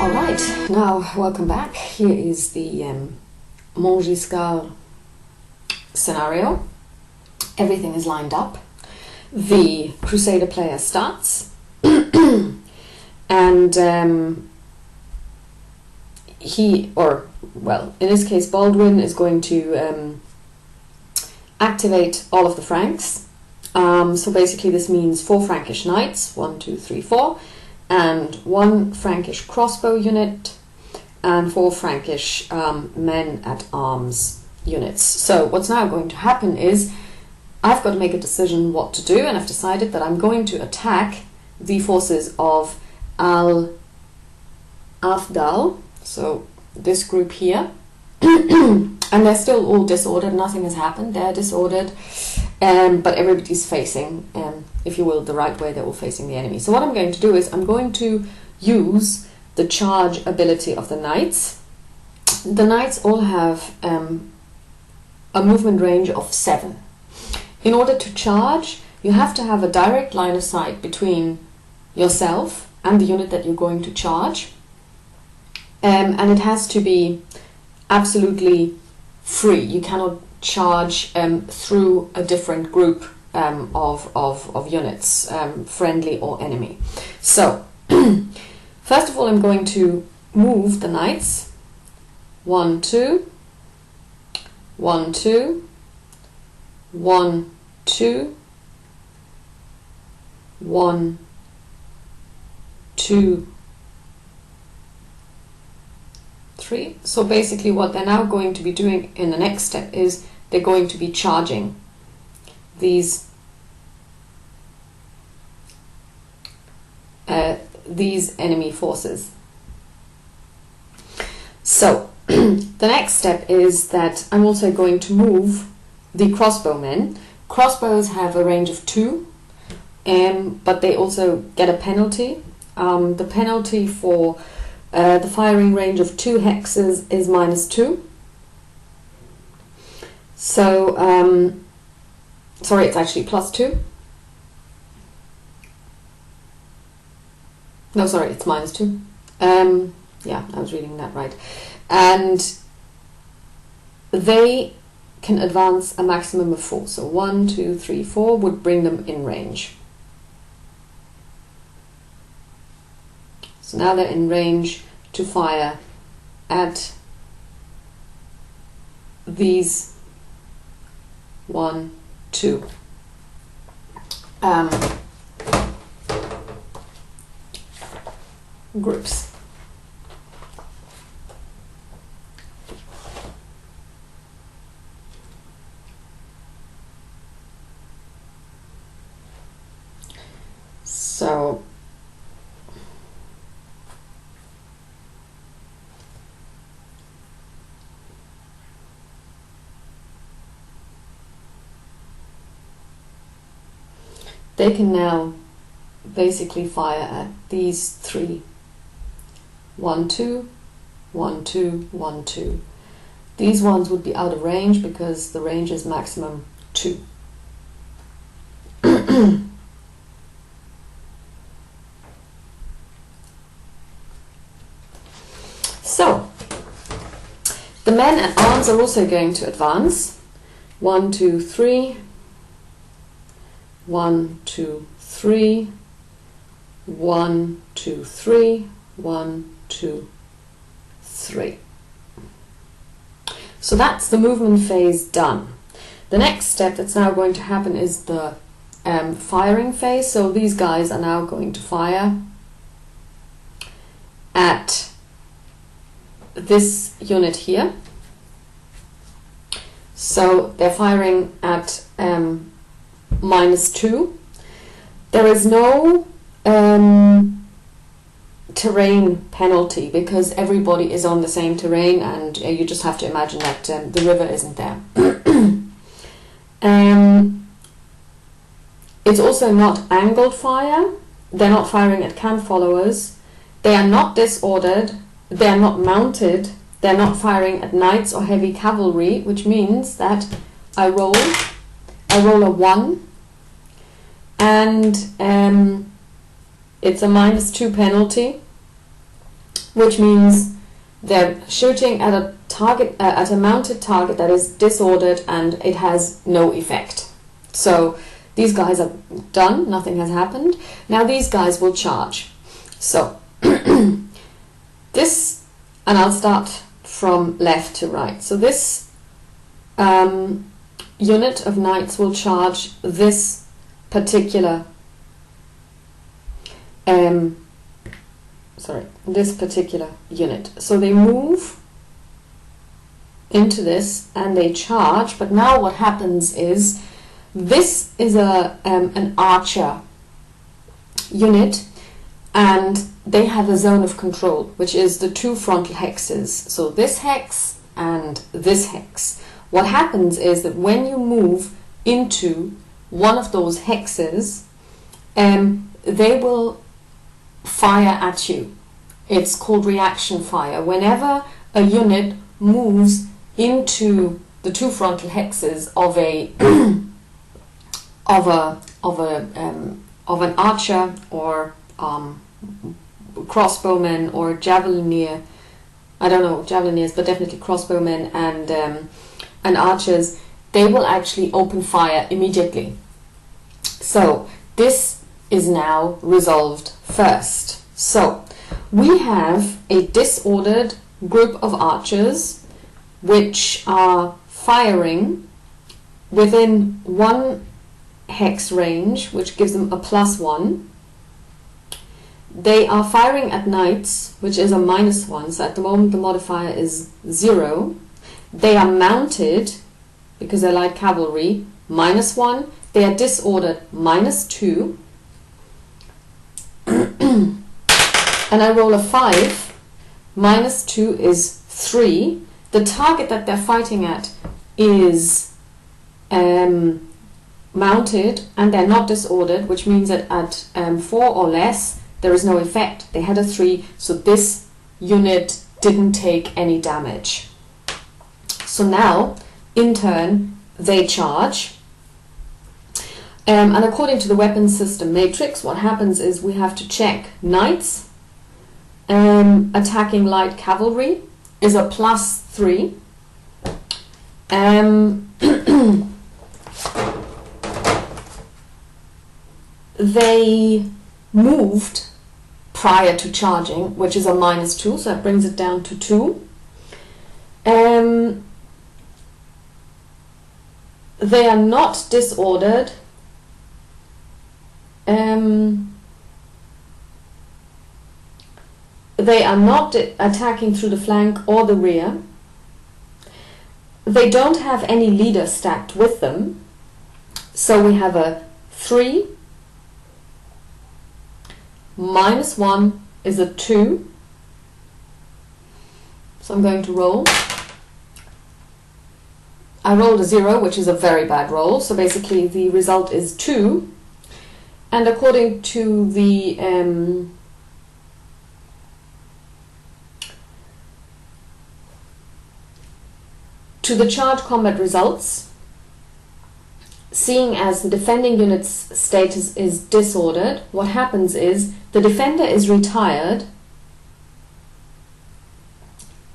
Alright, now welcome back. Here is the Montgisard scenario. Everything is lined up. The Crusader player starts and in this case Baldwin is going to activate all of the Franks. So basically this means 4 Frankish knights, 1, 2, 3, 4, and 1 Frankish crossbow unit and 4 Frankish men-at-arms units. So what's now going to happen is I've got to make a decision what to do, and I've decided that I'm going to attack the forces of Al-Afdal, so this group here, and they're still all disordered, nothing has happened, they're disordered, but everybody's facing, if you will, the right way, they're all facing the enemy. So what I'm going to do is I'm going to use the charge ability of the knights. The knights all have a movement range of 7. In order to charge, you have to have a direct line of sight between yourself and the unit that you're going to charge, and it has to be absolutely free. You cannot charge through a different group of units, friendly or enemy. So first of all, I'm going to move the knights 1, 2, 1, 2, 1, 2, 1, 2, 3. So basically what they're now going to be doing in the next step is they're going to be charging these enemy forces. So the next step is that I'm also going to move the crossbowmen. Crossbows have a range of 2, but they also get a penalty. The penalty for the firing range of 2 hexes is -2. So, sorry, it's actually +2. No, sorry, it's -2. Yeah, I was reading that right. And they can advance a maximum of 4. So 1, 2, 3, 4 would bring them in range. So now they're in range to fire at these 1, 2 groups. So they can now basically fire at these 3. 1, 2, 1, 2, 1, 2. These ones would be out of range because the range is maximum 2. So the men at arms are also going to advance. 1, 2, 3. 1, 2, 3. 1, 2, 3. 1, 2, 3. So that's the movement phase done. The next step that's now going to happen is the firing phase. So these guys are now going to fire at this unit here. So they're firing at -2. There is no terrain penalty because everybody is on the same terrain, and you just have to imagine that the river isn't there. It's also not angled fire. They're not firing at camp followers. They are not disordered. They are not mounted. They're not firing at knights or heavy cavalry, which means that I roll a 1, and it's a -2 penalty. which means they're shooting at a target, at a mounted target that is disordered and it has no effect. So these guys are done, nothing has happened. Now these guys will charge. So this, and I'll start from left to right. So this unit of knights will charge this particular this particular unit. So they move into this and they charge, but now what happens is this is an archer unit, and they have a zone of control, which is the two frontal hexes. So this hex and this hex. What happens is that when you move into one of those hexes, they will fire at you. It's called reaction fire. Whenever a unit moves into the two frontal hexes of a of an archer or crossbowman or javelinier, I don't know javeliniers, but definitely crossbowmen and archers, they will actually open fire immediately. So this is now resolved first. So we have a disordered group of archers which are firing within one hex range, which gives them a +1. They are firing at knights, which is a -1, so at the moment the modifier is 0. They are mounted, because they're light cavalry, -1. They are disordered, -2. And I roll a 5. -2 is 3. The target that they're fighting at is mounted, and they're not disordered, which means that at 4 or less there is no effect. They had a 3, so this unit didn't take any damage. So now, in turn, they charge. And according to the weapons system matrix, what happens is we have to check knights. Attacking light cavalry is a +3. They moved prior to charging, which is a -2, so that brings it down to 2. They are not disordered. They are not attacking through the flank or the rear. They don't have any leader stacked with them. So we have a 3. -1 is a 2. So I'm going to roll. I rolled a 0, which is a very bad roll. So basically the result is 2. And according to the charge combat results, seeing as the defending unit's status is disordered, what happens is the defender is retired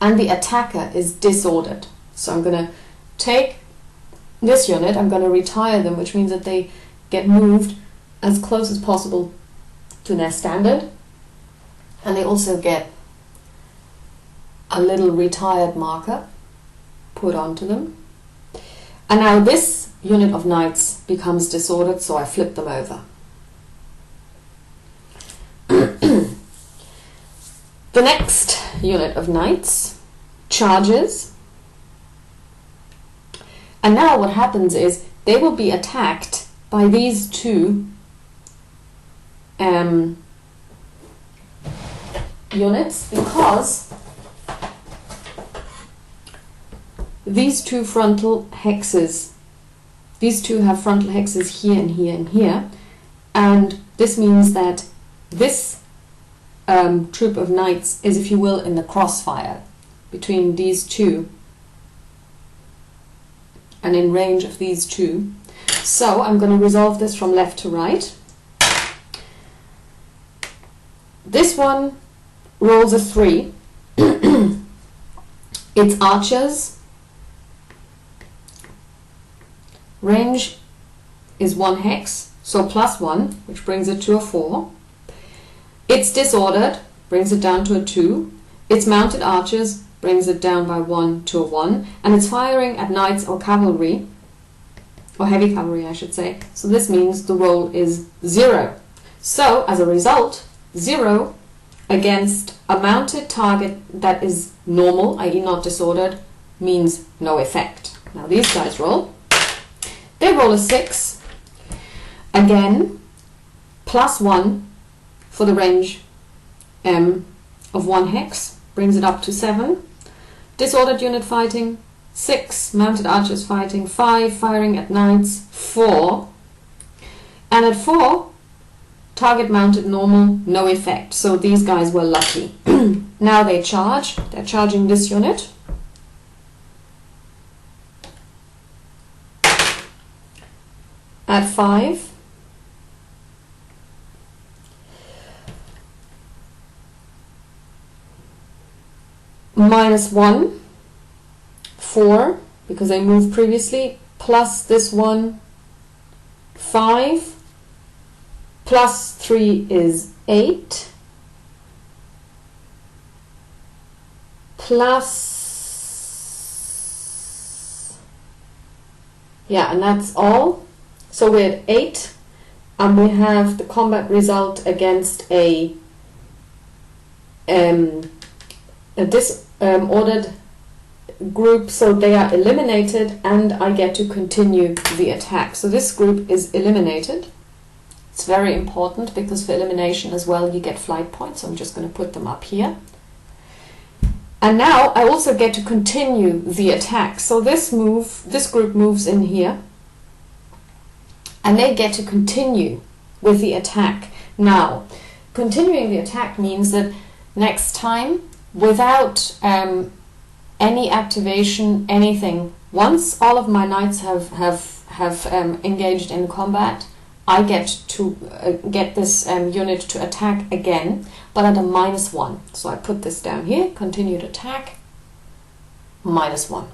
and the attacker is disordered. So I'm going to take this unit, I'm going to retire them, which means that they get moved as close as possible to their standard, and they also get a little retired marker put onto them. And now this unit of knights becomes disordered, so I flip them over. The next unit of knights charges, and now what happens is they will be attacked by these two units, because these two frontal hexes, these two have frontal hexes here and here and here, and this means that this troop of knights is, if you will, in the crossfire between these two and in range of these two. So I'm going to resolve this from left to right. This one rolls a 3. Its archers. Range is 1 hex, so +1, which brings it to a 4. It's disordered, brings it down to a 2. Its mounted archers brings it down by 1 to a 1. And it's firing at knights or cavalry, or heavy cavalry I should say. So this means the roll is 0. So as a result, 0 against a mounted target that is normal, i.e. not disordered, means no effect. Now these guys roll. They roll a 6. Again, +1 for the range of 1 hex, brings it up to 7. Disordered unit fighting, 6. Mounted archers fighting, 5. Firing at knights, 4. And at 4, target mounted normal, no effect. So these guys were lucky. Now they charge. They're charging this unit. At 5. -1, 4, because I moved previously, plus this one, 5, +3 is 8, and that's all. So we're at 8, and we have the combat result against a disordered group, so they are eliminated, and I get to continue the attack. So this group is eliminated. It's very important because for elimination as well you get flight points, so I'm just going to put them up here. And now I also get to continue the attack. So this group moves in here, and they get to continue with the attack. Now, continuing the attack means that next time, without any activation, anything, once all of my knights have engaged in combat, I get to get this unit to attack again, but at a -1. So I put this down here, continued attack, -1.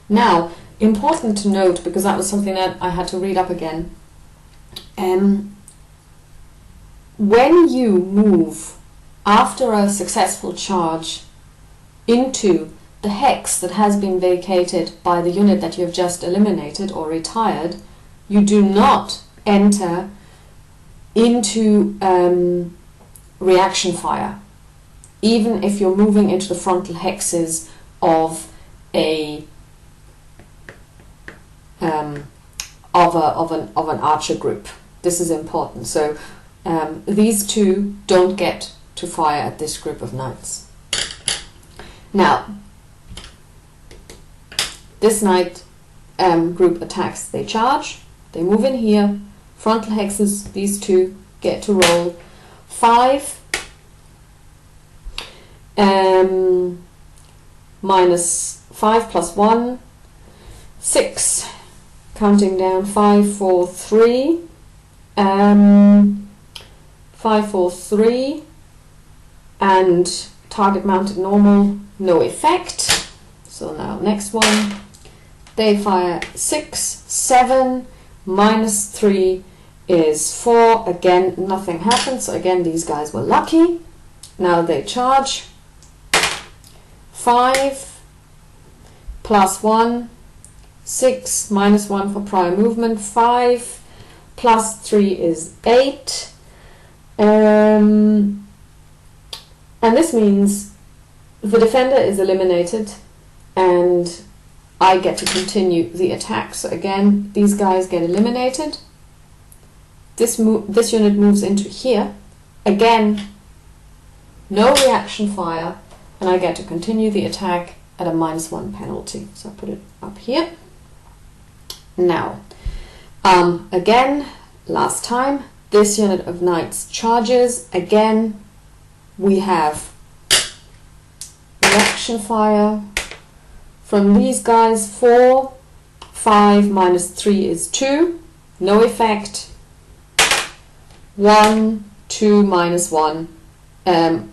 Now, important to note, because that was something that I had to read up again, when you move after a successful charge into the hex that has been vacated by the unit that you have just eliminated or retired, you do not enter into reaction fire, even if you're moving into the frontal hexes of an archer group. This is important. So these two don't get to fire at this group of knights. Now, this knight group attacks. They charge. They move in here. Frontal hexes. These two get to roll 5. -5 plus 1, 6. Counting down, 5, 4, 3. 5, 4, 3. And target mounted normal, no effect. So now next one. They fire 6, 7. -3 is 4. Again, nothing happens. So again, these guys were lucky. Now they charge. 5 plus 1, 6, -1 for prior movement. 5 plus 3 is 8. And this means the defender is eliminated and I get to continue the attack. So again, these guys get eliminated. This unit moves into here. Again, no reaction fire, and I get to continue the attack at a -1 penalty. So I put it up here. Now, again, last time, this unit of knights charges. Again, we have reaction fire from these guys. 4, 5 -3 is 2, no effect. 1, 2 -1,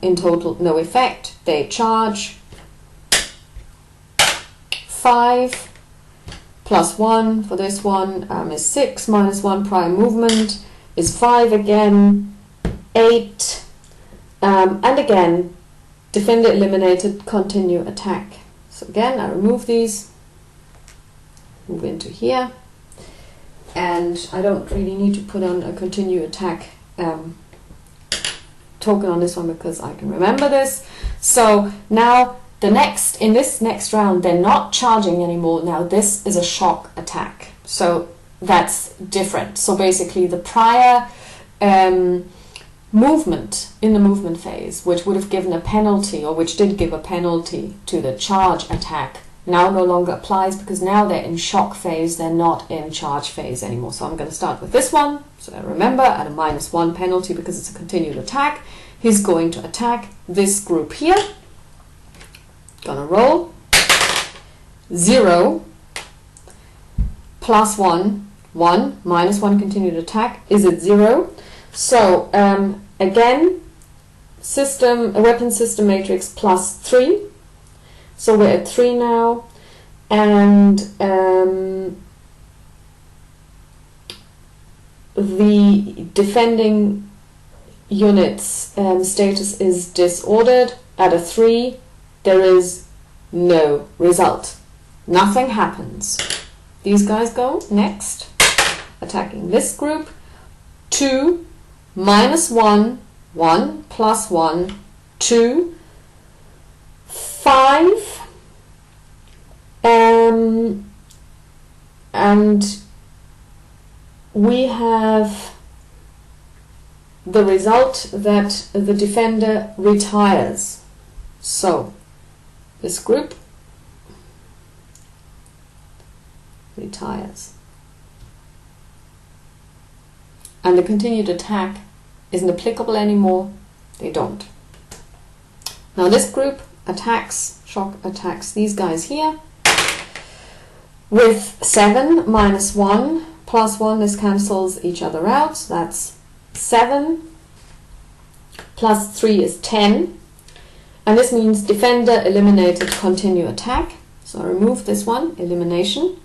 in total no effect. They charge 5 plus 1 for this one is 6, minus 1 prior movement is 5 again, 8, and again, defender eliminated, continue attack. So again, I remove these, move into here, and I don't really need to put on a continue attack token on this one because I can remember this. So now in this next round, they're not charging anymore. Now this is a shock attack. So that's different. So basically the prior movement in the movement phase, which would have given a penalty, or which did give a penalty to the charge attack, now no longer applies because now they're in shock phase, they're not in charge phase anymore. So I'm going to start with this one. So I remember at a -1 penalty because it's a continued attack, he's going to attack this group here. Gonna roll 0 plus 1, 1 minus 1 continued attack is at 0. So again, weapon system matrix plus 3. So we're at 3 now, and the defending unit's status is disordered. At a 3, there is no result. Nothing happens. These guys go next, attacking this group. 2 minus 1, 1 plus 1, 2, 5, and we have the result that the defender retires. So this group retires. And the continued attack isn't applicable anymore. They don't. Now this group attacks, shock attacks these guys here with 7 minus 1 plus 1. This cancels each other out. So that's 7 plus 3 is 10. And this means defender eliminated, continue attack. So I remove this one, elimination,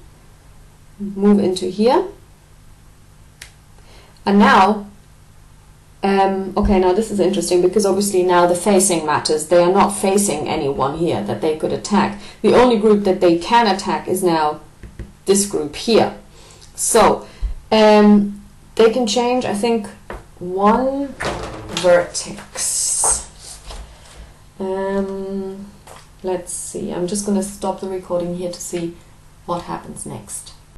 move into here. And now, okay, now this is interesting because obviously now the facing matters. They are not facing anyone here that they could attack. The only group that they can attack is now this group here. So they can change, I think, one vertex. Let's see, I'm just going to stop the recording here to see what happens next.